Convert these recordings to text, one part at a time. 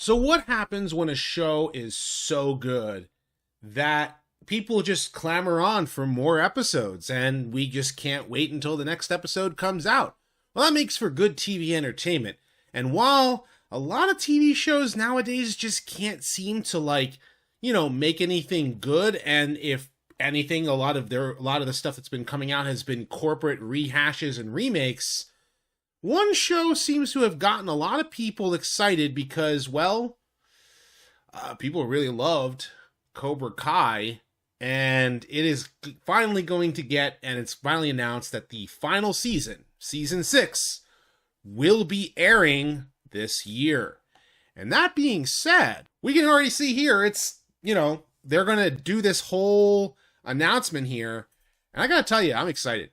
So what happens when a show is so good that people just clamor on for more episodes and we just can't wait until the next episode comes out? Well, that makes for good TV entertainment. And while a lot of TV shows nowadays just can't seem to make anything good, and if anything, a lot of the stuff that's been coming out has been corporate rehashes and remakes, one show seems to have gotten a lot of people excited because, people really loved Cobra Kai, and it is finally going to get, and it's finally announced that the final season, season 6, will be airing this year. And that being said, we can already see here, they're going to do this whole announcement here, and I gotta tell you, I'm excited.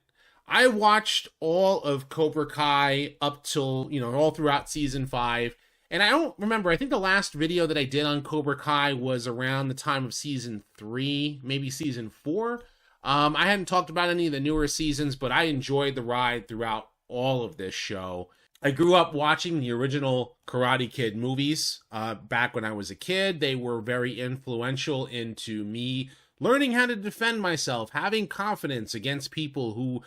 I watched all of Cobra Kai up till, all throughout season 5. And I don't remember, I think the last video that I did on Cobra Kai was around the time of season 3, maybe season 4. I hadn't talked about any of the newer seasons, but I enjoyed the ride throughout all of this show. I grew up watching the original Karate Kid movies back when I was a kid. They were very influential into me learning how to defend myself, having confidence against people who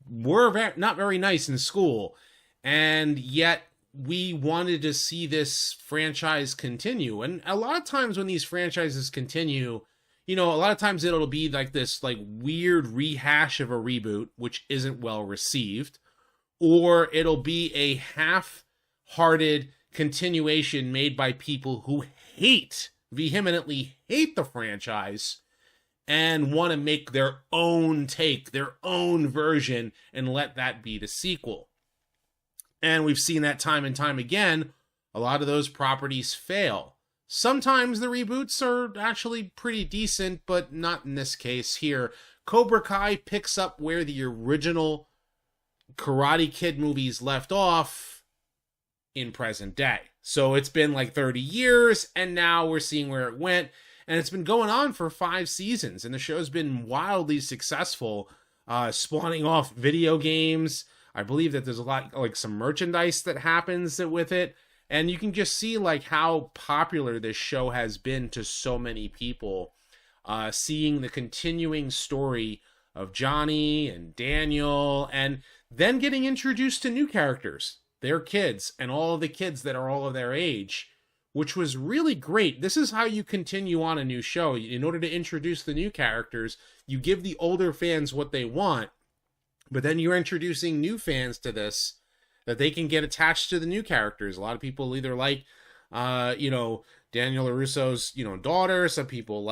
were not very nice in school, and yet we wanted to see this franchise continue. And a lot of times when these franchises continue, a lot of times it'll be like this weird rehash of a reboot, which isn't well received, or it'll be a half-hearted continuation made by people who vehemently hate the franchise, and want to make their own take, their own version, and let that be the sequel. And we've seen that time and time again. A lot of those properties fail. Sometimes the reboots are actually pretty decent, but not in this case here. Cobra Kai picks up where the original Karate Kid movies left off in present day. So it's been 30 years, and now we're seeing where it went. And it's been going on for 5 seasons, and the show's been wildly successful, spawning off video games. I believe that there's a lot, some merchandise that happens with it. And you can just see, how popular this show has been to so many people. Seeing the continuing story of Johnny and Daniel, and then getting introduced to new characters, their kids, and all of the kids that are all of their age, which was really great. This is how you continue on a new show. In order to introduce the new characters, you give the older fans what they want, but then you're introducing new fans to this, that they can get attached to the new characters. A lot of people either Daniel LaRusso's, daughter. Some people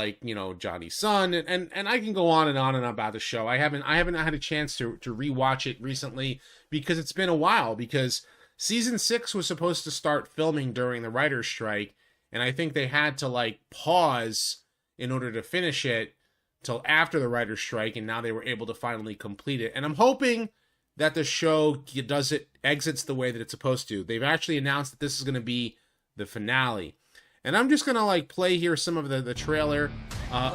Johnny's son, and I can go on and about the show. I haven't had a chance to rewatch it recently because it's been a while, because Season 6 was supposed to start filming during the writer's strike, and I think they had to, pause in order to finish it till after the writer's strike, and now they were able to finally complete it. And I'm hoping that the show exits the way that it's supposed to. They've actually announced that this is going to be the finale. And I'm just going to, play here some of the trailer.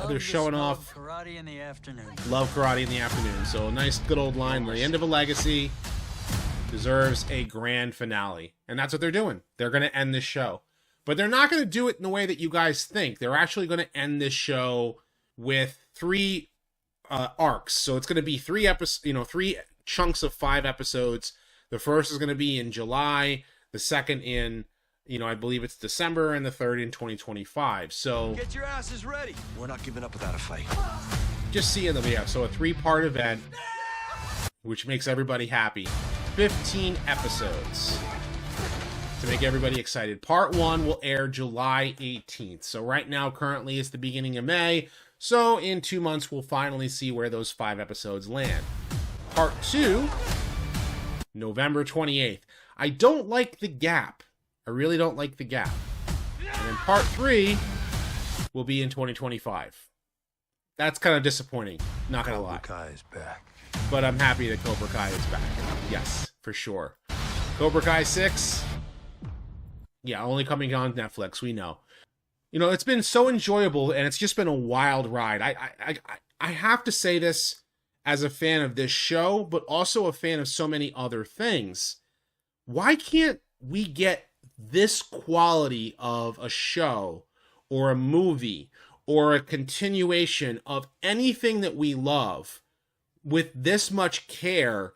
They're showing off Karate in the Afternoon. Love Karate in the Afternoon. So a nice good old line. The end of a legacy deserves a grand finale. And that's what they're doing. They're going to end this show. But they're not going to do it in the way that you guys think. They're actually going to end this show with 3 arcs. So it's going to be 3 chunks of 5 episodes. The first is going to be in July. The second in, I believe it's December, and the third in 2025. So get your asses ready. We're not giving up without a fight. Just seeing that we have a 3-part event, which makes everybody happy. 15 episodes to make everybody excited. Part 1 will air July 18th. So right now, currently, it's the beginning of May. So in 2 months, we'll finally see where those 5 episodes land. Part 2, November 28th. I don't like the gap. I really don't like the gap. And then part 3 will be in 2025. That's kind of disappointing, not gonna lie. Cobra Kai is back. But I'm happy that Cobra Kai is back. Yes, for sure. Cobra Kai 6, only coming on Neflix, we know. It's been so enjoyable, and it's just been a wild ride. I have to say this as a fan of this show, but also a fan of so many other things. Why can't we get this quality of a show or a movie or a continuation of anything that we love with this much care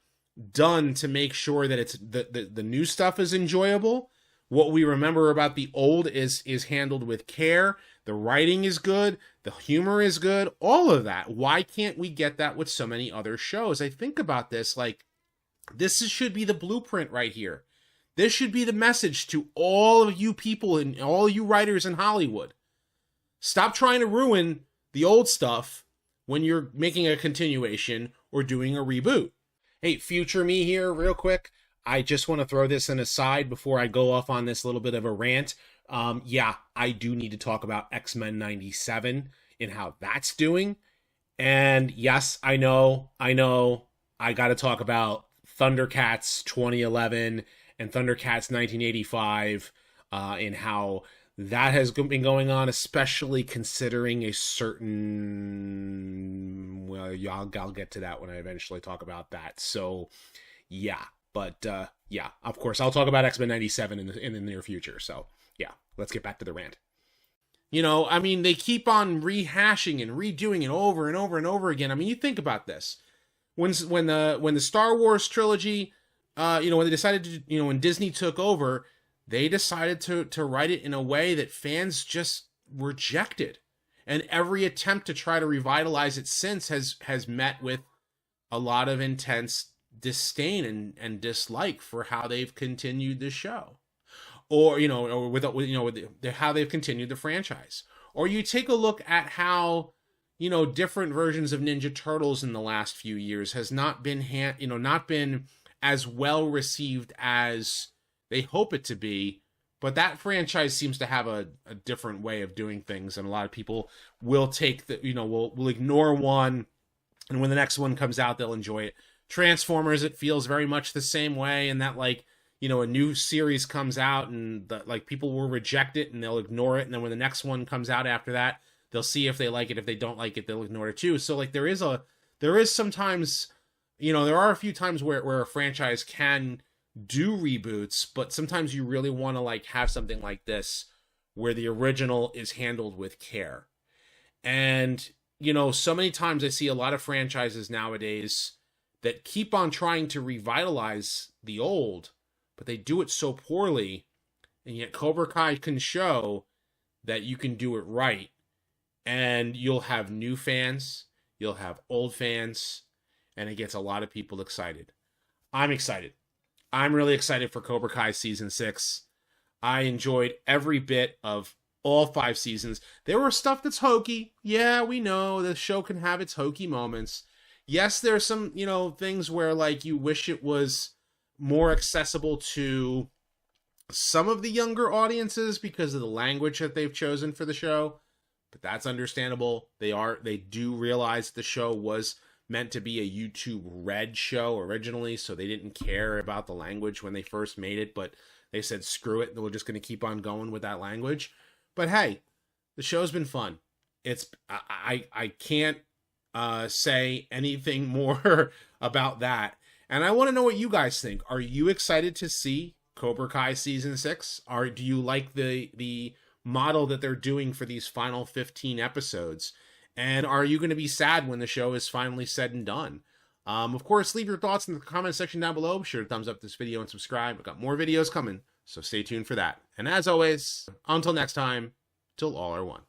done to make sure that it's the new stuff is enjoyable. What we remember about the old is handled with care. The writing is good. The humor is good. All of that. Why can't we get that with so many other shows? I think about this like this should be the blueprint right here. This should be the message to all of you people and all you writers in Hollywood. Stop trying to ruin the old stuff when you're making a continuation or doing a reboot. Hey, future me here real quick. I just want to throw this in aside before I go off on this little bit of a rant. Yeah, I do need to talk about X-Men 97 and how that's doing. And yes, I know, I got to talk about Thundercats 2011 and Thundercats 1985 and how that has been going on, especially considering a certain... Well, I'll get to that when I eventually talk about that. So, yeah. But, yeah, of course, I'll talk about X-Men 97 in the near future. So, yeah, let's get back to the rant. You know, I mean, they keep on rehashing and redoing it over and over and over again. I mean, you think about this. When the Star Wars trilogy, when they decided to, when Disney took over, they decided to write it in a way that fans just rejected. And every attempt to try to revitalize it since has met with a lot of intense disdain and dislike for how they've continued the show. Or, with how they've continued the franchise. Or you take a look at how, different versions of Ninja Turtles in the last few years has not been as well received as they hope it to be, but that franchise seems to have a different way of doing things, and a lot of people will take will ignore one, and when the next one comes out, they'll enjoy it. Transformers, it feels very much the same way, and that a new series comes out, and people will reject it, and they'll ignore it, and then when the next one comes out after that, they'll see if they like it. If they don't like it, they'll ignore it too. So there is sometimes, there are a few times where a franchise can do reboots, but sometimes you really want to have something like this where the original is handled with care. And so many times I see a lot of franchises nowadays that keep on trying to revitalize the old, but they do it so poorly, and yet Cobra Kai can show that you can do it right, and you'll have new fans, you'll have old fans, and it gets a lot of people excited. I'm excited. I'm really excited for Cobra Kai Season 6. I enjoyed every bit of all 5 seasons. There were stuff that's hokey. Yeah, we know the show can have its hokey moments. Yes, there's some, things where, you wish it was more accessible to some of the younger audiences because of the language that they've chosen for the show. But that's understandable. They do realize the show was meant to be a YouTube Red show originally, so they didn't care about the language when they first made it, but they said, screw it, we're just going to keep on going with that language. But hey, the show's been fun. I can't say anything more about that. And I want to know what you guys think. Are you excited to see Cobra Kai Season 6? Do you like the model that they're doing for these final 15 episodes? And are you going to be sad when the show is finally said and done? Of course, leave your thoughts in the comment section down below. Be sure to thumbs up this video and subscribe. I've got more videos coming, so stay tuned for that. And as always, until next time, till all are one.